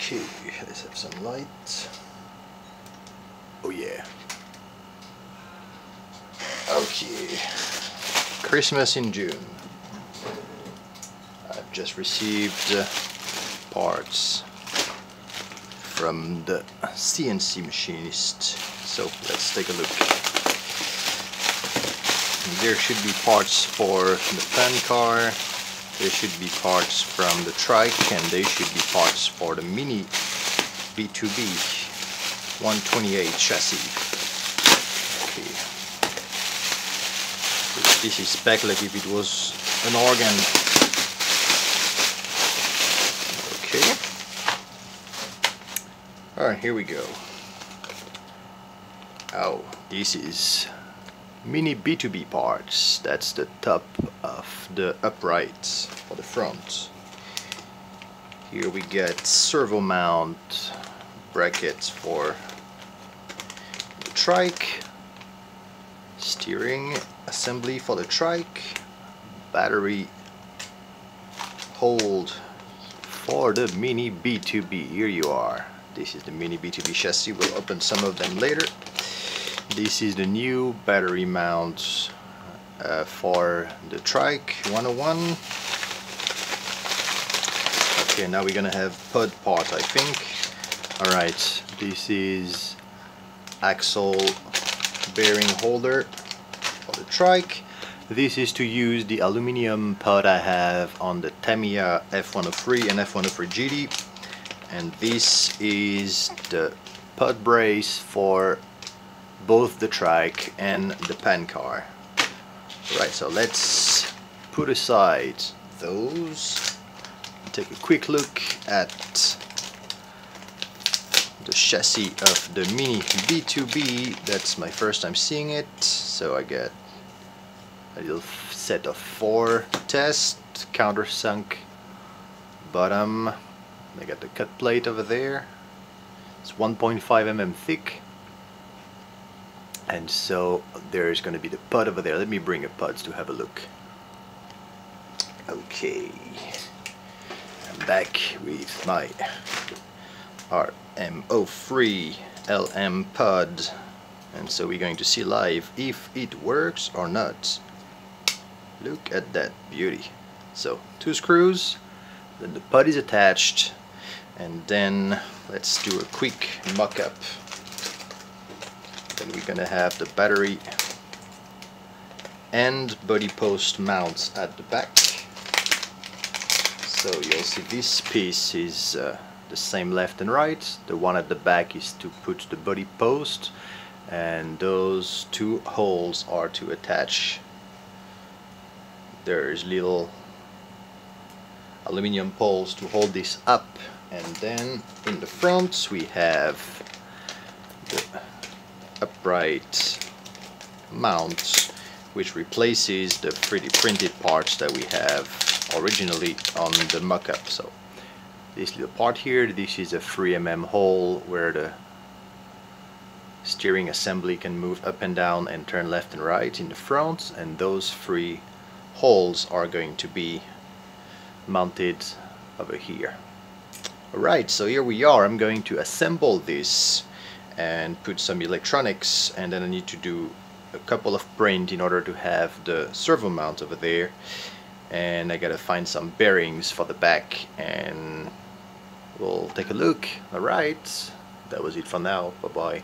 Okay, let's have some light. Oh yeah. Okay. Christmas in June. I've just received parts from the CNC machinist. So let's take a look. There should be parts for the fan car. There should be parts from the trike, and there should be parts for the mini B2B 128 chassis. Okay. This is spec like if it was an organ. Okay. Alright, here we go. Oh, this is mini B2B parts. That's the top of the uprights for the front. Here we get servo mount brackets for the trike, steering assembly for the trike, battery hold for the mini B2B. Here you are. This is the mini B2B chassis. We'll open some of them later. This is the new battery mount for the trike 101. Okay, now we're gonna have pod part, I think. Alright, this is axle bearing holder for the trike. This is to use the aluminum pod I have on the Tamiya F103 and F103 GT. And this is the pod brace for both the trike and the pan car. Right, so let's put aside those and take a quick look at the chassis of the mini B2B. That's my first time seeing it, so I get a little set of 4 tests. Countersunk bottom. I got the cut plate over there. It's 1.5 mm thick. And so there's going to be the pod over there. Let me bring a pods to have a look. Okay, I'm back with my RM03 LM pod, and so we're going to see live if it works or not. Look at that beauty. So 2 screws, then the pod is attached, and then let's do a quick mock-up. Then we're gonna have the battery and body post mounts at the back. So you'll see this piece is the same left and right. The one at the back is to put the body post, and those 2 holes are to attach. There's little aluminum poles to hold this up, and then in the front we have the upright mount, which replaces the 3D printed parts that we have originally on the mock-up. So this little part here, this is a 3 mm hole where the steering assembly can move up and down and turn left and right in the front, and those 3 holes are going to be mounted over here. Alright, so here we are. I'm going to assemble this and put some electronics, and then I need to do a couple of print in order to have the servo mount over there, and I gotta find some bearings for the back, and we'll take a look. Alright, that was it for now. Bye bye.